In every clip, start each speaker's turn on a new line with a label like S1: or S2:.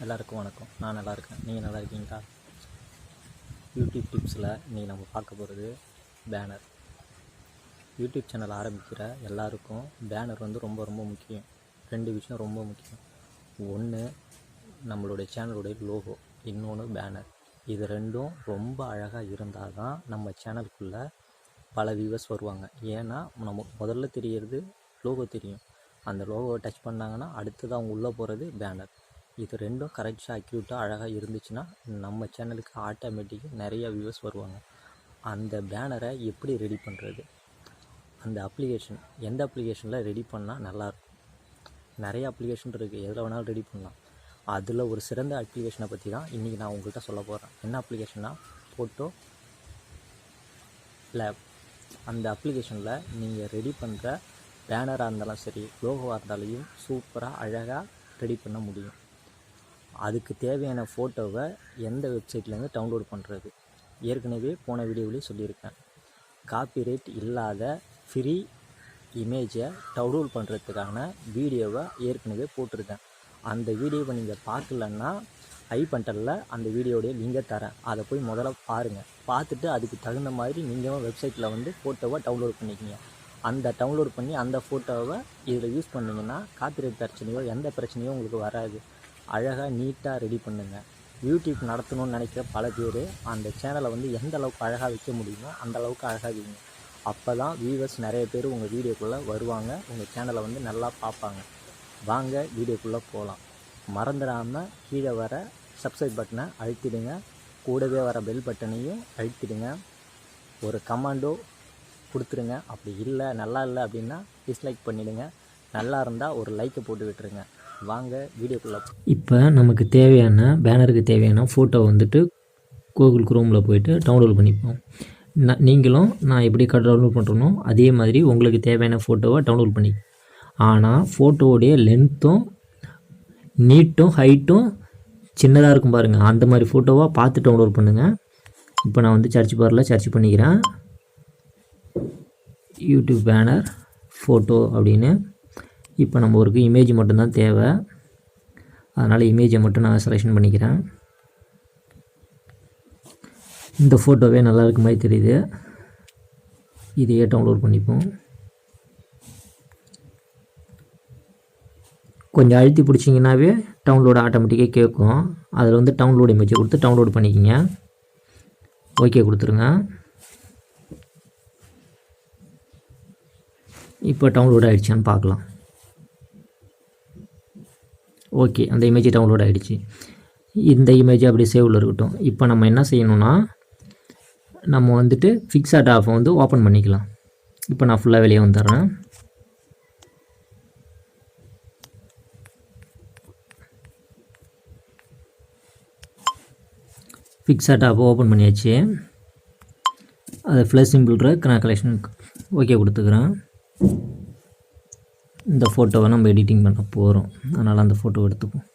S1: எல்லாருக்கும் வணக்கம். நான் நல்லா இருக்கேன். நீங்கள் நல்லா இருக்கீங்களா? யூடியூப் டிப்ஸில் இன்றைக்கி நம்ம பார்க்க போகிறது பேனர். யூடியூப் சேனல் ஆரம்பிக்கிற எல்லாருக்கும் பேனர் வந்து ரொம்ப ரொம்ப முக்கியம். 2 விஷயம் ரொம்ப முக்கியம். ஒன்று நம்மளுடைய சேனலுடைய லோகோ, இன்னொன்று பேனர். இது ரெண்டும் ரொம்ப அழகாக இருந்தால் தான் நம்ம சேனலுக்குள்ளே பல வியூவர்ஸ் வருவாங்க. ஏன்னா நம்ம முதல்ல தெரியறது லோகோ தெரியும். அந்த லோகோவை டச் பண்ணாங்கன்னா அடுத்தது அவங்க உள்ளே போகிறது பேனர். இது ரெண்டும் கரெக்டாக அக்யூரேட்டாக அழகாக இருந்துச்சுன்னா நம்ம சேனலுக்கு ஆட்டோமேட்டிக்காக நிறைய வியூவர்ஸ் வருவாங்க. அந்த பேனரை எப்படி ரெடி பண்ணுறது, அந்த அப்ளிகேஷன் எந்த அப்ளிகேஷனில் ரெடி பண்ணால் நல்லாயிருக்கும்? நிறைய அப்ளிகேஷன் இருக்குது, எதில் வேணாலும் ரெடி பண்ணலாம். அதில் ஒரு சிறந்த அப்ளிகேஷனை பற்றி தான் இன்றைக்கி நான் உங்கள்கிட்ட சொல்ல போகிறேன். என்ன அப்ளிகேஷன்னா ஃபோட்டோ லேப். அந்த அப்ளிகேஷனில் நீங்கள் ரெடி பண்ணுற பேனராக இருந்தாலும் சரி, லோகோவாக இருந்தாலையும் சூப்பராக அழகாக ரெடி பண்ண முடியும். அதுக்கு தேவையான ஃபோட்டோவை எந்த வெப்சைட்லேருந்து டவுன்லோட் பண்ணுறது, ஏற்கனவே போன வீடியோவிலே சொல்லியிருக்கேன். காப்பிரைட் இல்லாத ஃப்ரீ இமேஜை டவுன்லோட் பண்ணுறதுக்கான வீடியோவை ஏற்கனவே போட்டிருக்கேன். அந்த வீடியோவை நீங்கள் பார்க்கலன்னா ஐ பண்டனில் அந்த வீடியோடைய லிங்கை தரேன். அதை போய் முதல்ல பாருங்கள். பார்த்துட்டு அதுக்கு தகுந்த மாதிரி நீங்களும் வெப்சைட்டில் வந்து ஃபோட்டோவை டவுன்லோட் பண்ணிக்கிங்க. அந்த டவுன்லோட் பண்ணி அந்த ஃபோட்டோவை இதில் யூஸ் பண்ணிங்கன்னா காப்பிரைட் பிரச்சனையோ எந்த பிரச்சனையோ உங்களுக்கு வராது. அழகாக நீட்டாக ரெடி பண்ணுங்கள். யூடியூப் நடத்தணும்னு நினைக்கிற பல பேர் அந்த சேனலை வந்து எந்த அளவுக்கு அழகாக வைக்க முடியுமோ அந்த அளவுக்கு அழகாக வைங்க. அப்போ தான் வியூவர்ஸ் நிறைய பேர் உங்கள் வீடியோக்குள்ளே வருவாங்க, உங்கள் சேனலை வந்து நல்லா பார்ப்பாங்க. வாங்க வீடியோக்குள்ளே போகலாம். மறந்துடாமல் கீழே வர சப்ஸ்கிரைப் பட்டனை அழுத்திடுங்க, கூடவே வர பெல் பட்டனையும் அழுத்திடுங்க. ஒரு கமாண்டோ கொடுத்துருங்க. அப்படி இல்லை, நல்லா இல்லை அப்படின்னா டிஸ்லைக் பண்ணிவிடுங்க. நல்லா இருந்தால் ஒரு லைக்கை போட்டு விட்டுருங்க. வாங்க வீடியோக்குள்ளே. இப்போ நமக்கு தேவையான பேனருக்கு தேவையான ஃபோட்டோ வந்துட்டு கூகுள் குரோமில் போய்ட்டு டவுன்லோட் பண்ணிப்போம். நீங்களும் நான் எப்படி டவுன்லோட் பண்ணுறனோ அதே மாதிரி உங்களுக்கு தேவையான ஃபோட்டோவை டவுன்லோட் பண்ணி. ஆனால் ஃபோட்டோவுடைய லென்த்தும் நீட்டும் ஹைட்டும் சின்னதாக இருக்கும் பாருங்கள், அந்த மாதிரி ஃபோட்டோவாக பார்த்து டவுன்லோட் பண்ணுங்கள். இப்போ நான் வந்து சர்ச் பாரில் சர்ச் பண்ணிக்கிறேன், யூடியூப் பேனர் ஃபோட்டோ அப்படின்னு. இப்போ நம்ம ஒரு இமேஜ் மட்டும்தான் தேவை, அதனால் இமேஜை மட்டும் நான் செலெக்ஷன் பண்ணிக்கிறேன். இந்த ஃபோட்டோவே நல்லா இருக்க மாதிரி தெரியுது, இதையே டவுன்லோட் பண்ணிப்போம். கொஞ்சம் அழுத்தி பிடிச்சிங்கன்னாவே டவுன்லோடு ஆட்டோமேட்டிக்காக கேட்கும். அதில் வந்து டவுன்லோடு இமேஜை கொடுத்து டவுன்லோட் பண்ணிக்கிங்க. ஓகே கொடுத்துருங்க. இப்போ டவுன்லோட் ஆகிடுச்சான்னு பார்க்கலாம். ஓகே, அந்த இமேஜ் டவுன்லோட் ஆகிடுச்சு. இந்த இமேஜ் அப்படியே சேவில் இருக்கட்டும். இப்போ நம்ம என்ன செய்யணும்னா, நம்ம வந்துட்டு பிக்சார்ட் ஆஃபை வந்து ஓப்பன் பண்ணிக்கலாம். இப்போ நான் ஃபுல்லாக வெளியே வந்துடுறேன். பிக்சார்ட் ஆஃபை ஓப்பன் பண்ணியாச்சு. அதை ப்ளஸ் சிம்பிள் நான் கலெக்ஷன் ஓகே கொடுத்துக்கிறேன். இந்த ஃபோட்டோவை நம்ம எடிட்டிங் பண்ண போகிறோம், அதனால் அந்த ஃபோட்டோ எடுத்துப்போம்.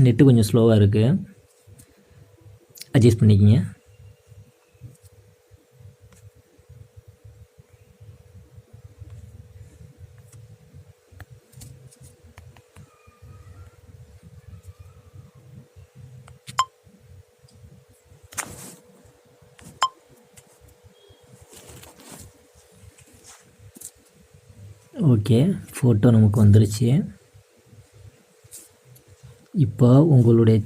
S1: நெட்டு கொஞ்சம் ஸ்லோவாக இருக்குது, அட்ஜஸ்ட் பண்ணிக்கிங்க. ஓகே, ஃபோட்டோ நமக்கு வந்துருச்சு. இப்போ உங்களுடைய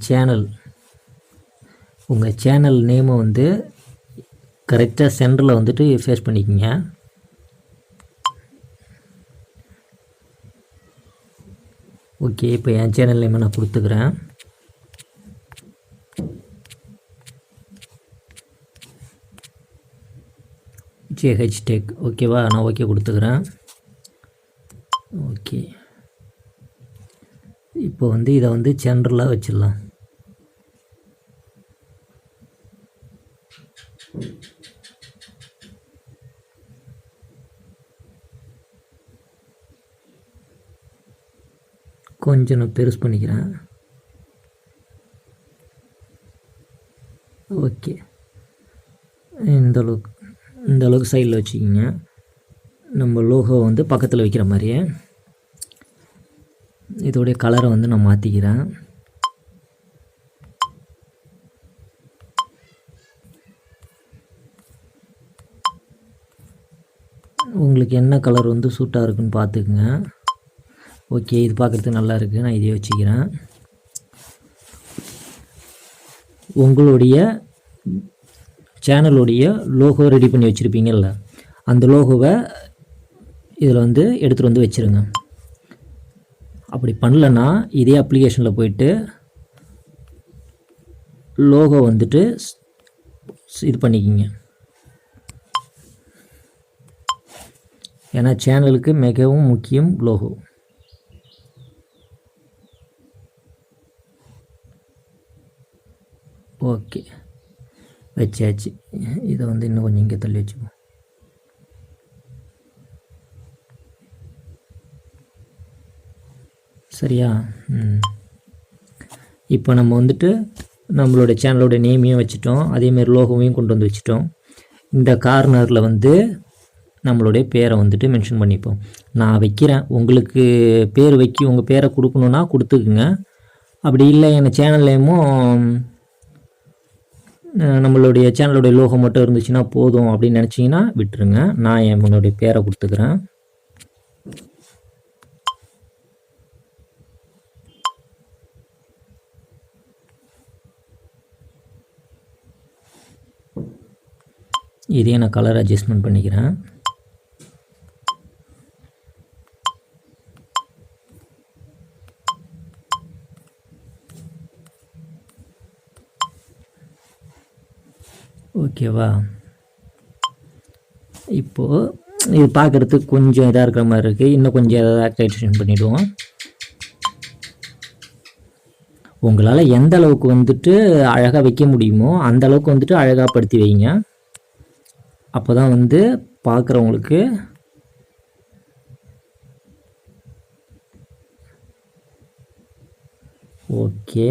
S1: உங்கள் சேனல் நேமை வந்து கரெக்டாக சென்டரில் வந்துட்டு ஃபேஸ் பண்ணிக்கிங்க. ஓகே, இப்போ என் சேனல் நேமை நான் கொடுத்துக்கிறேன். JH TEK. ஓகேவா, நான் ஓகே கொடுத்துக்கிறேன். ஓகே, இப்போ வந்து இதை வந்து சென்டரில் வச்சிடலாம். கொஞ்சம் நான் பெருசு பண்ணிக்கிறேன். ஓகே, இந்த அளவுக்கு அளவுக்கு சைடில் வச்சுக்கிங்க. நம்ம லோகோ வந்து பக்கத்தில் வைக்கிற மாதிரியே. இதோடைய கலரை வந்து நான் மாற்றிக்கிறேன். உங்களுக்கு என்ன கலர் வந்து சூட்டாக இருக்குன்னு பார்த்துக்குங்க. ஓகே, இது பார்க்குறதுக்கு நல்லா இருக்குது. நான் இதே வச்சுக்கிறேன். உங்களுடைய சேனலுடைய லோகோ ரெடி பண்ணி வச்சுருப்பீங்கள்ல, அந்த லோகோவை இதில் வந்து எடுத்துகிட்டு வந்து வச்சுருங்க. அப்படி பண்ணலன்னா இதே அப்ளிகேஷனில் போயிட்டு லோகோ வந்துட்டு இது பண்ணிக்கிங்க. ஏன்னா சேனலுக்கு மிகவும் முக்கியம் லோகோ. ஓகே, வச்சாச்சு. இதை வந்து இன்னும் கொஞ்சம் இங்கே தள்ளி வச்சுப்போம். சரியா? இப்போ நம்ம வந்துட்டு நம்மளோட சேனலோட நேமையும் வச்சுட்டோம், அதேமாரி லோகோவையும் கொண்டு வந்து வச்சுட்டோம். இந்த கார்னரில் வந்து நம்மளுடைய பேரை வந்துட்டு மென்ஷன் பண்ணிப்போம். நான் வைக்கிறேன், உங்களுக்கு பேர் உங்கள் பேரை கொடுக்கணுன்னா கொடுத்துக்குங்க. அப்படி இல்லை என் சேனல் நேமும் நம்மளுடைய சேனலுடைய லோகோ மட்டும் இருந்துச்சுன்னா போதும் அப்படின்னு நினச்சிங்கன்னா விட்டுருங்க. நான் என்னுடைய பேரை கொடுத்துக்கிறேன். இதே நான் கலர் அட்ஜஸ்ட்மெண்ட் பண்ணிக்கிறேன். ஓகேவா? இப்போது இது பார்க்குறதுக்கு கொஞ்சம் இதாக இருக்கிற மாதிரி இருக்குது. இன்னும் கொஞ்சம் எதாவது ஆக்டிவேஷன் பண்ணிவிடுவோம். உங்களால் எந்த அளவுக்கு வந்துட்டு அழகாக வைக்க முடியுமோ அந்த அளவுக்கு வந்துட்டு அழகாக படுத்தி வைங்க. அப்போ தான் வந்து பார்க்குறவங்களுக்கு ஓகே.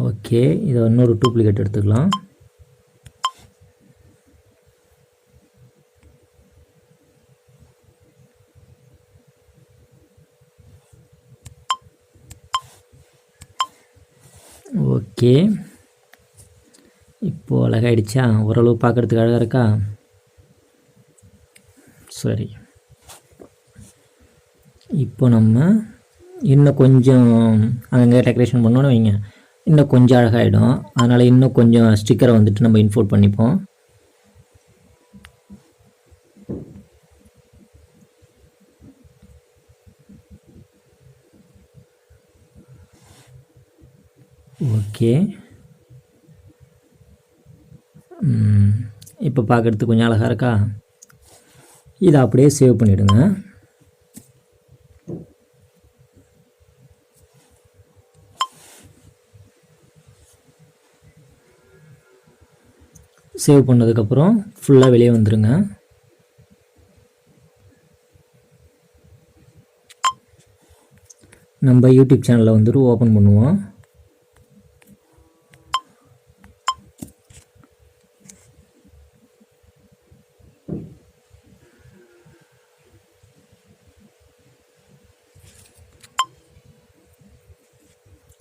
S1: ஓகே, இதை இன்னொரு டூப்ளிகேட் எடுத்துக்கலாம். ஓகே, இப்போது அழகாயிடுச்சா? ஓரளவு பார்க்குறதுக்கு அழகாக இருக்கா? சரி, இப்போ நம்ம இன்னும் கொஞ்சம் அங்கே டெக்கரேஷன் பண்ணோன்னு வைங்க, இன்னும் கொஞ்சம் அழகாகிடும். அதனால் இன்னும் கொஞ்சம் ஸ்டிக்கரை வந்துட்டு நம்ம இன்ஃபோர்ட் பண்ணிப்போம். ஓகே, இப்போ பார்க்குறதுக்கு கொஞ்சம் அழகாக இருக்கா? இதை அப்படியே சேவ் பண்ணிவிடுங்க. சேவ் பண்ணதுக்கப்புறம் ஃபுல்லாக வெளியே வந்துடுங்க. நம்ம யூடியூப் சேனலை வந்துட்டு ஓப்பன் பண்ணுவோம்.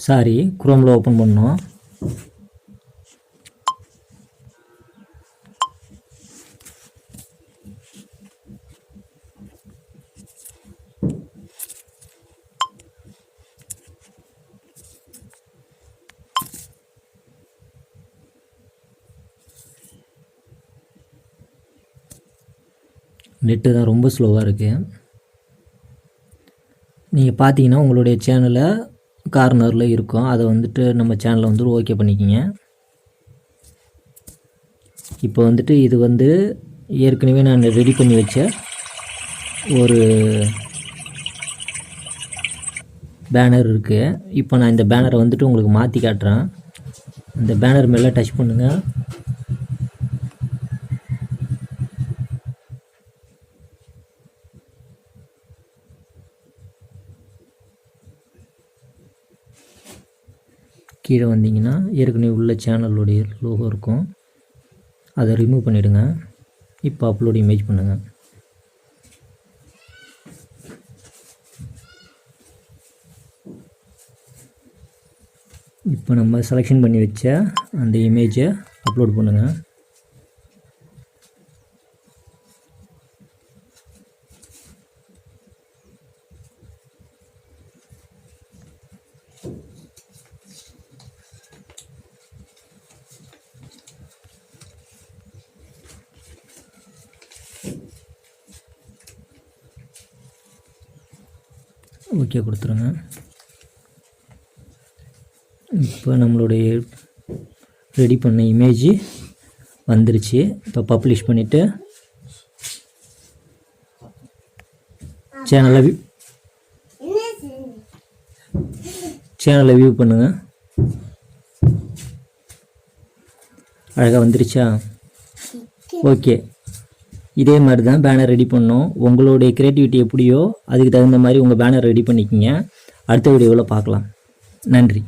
S1: சாரி, குரோமில் ஓப்பன் பண்ணோம். நெட்டு தான் ரொம்ப ஸ்லோவாக இருக்குது. நீங்கள் பார்த்தீங்கன்னா உங்களுடைய சேனலை கார்னரில் இருக்கும், அதை வந்துட்டு நம்ம சேனலை வந்துட்டு ஓகே பண்ணிக்கிங்க. இப்போ வந்துட்டு இது வந்து ஏற்கனவே நான் ரெடி பண்ணி வச்ச ஒரு பேனர் இருக்குது. இப்போ நான் இந்த பேனரை வந்துட்டு உங்களுக்கு மாற்றி காட்டுறேன். இந்த பேனர் மேலே டச் பண்ணுங்கள். கீழே வந்தீங்கன்னா ஏற்கனவே உள்ள சேனலுடைய லோகோ இருக்கும், அதை ரிமூவ் பண்ணிவிடுங்க. இப்போ அப்லோட் இமேஜ் பண்ணுங்கள். இப்போ நம்ம செலெக்ஷன் பண்ணி வச்ச அந்த இமேஜை அப்லோட் பண்ணுங்கள். ஓகே கொடுத்துருங்க. இப்போ நம்மளுடைய ரெடி பண்ண இமேஜ் வந்துருச்சு. இப்போ பப்ளிஷ் பண்ணிவிட்டு சேனலை வியூ பண்ணுங்கள். அழகாக வந்துருச்சா? ஓகே, இதே மாதிரி தான் பேனர் ரெடி பண்ணோம். உங்களுடைய க்ரியேட்டிவிட்டி எப்படியோ அதுக்கு தகுந்த மாதிரி உங்கள் பேனர் ரெடி பண்ணிக்கிங்க. அடுத்த வீடியோவில் பார்க்கலாம். நன்றி.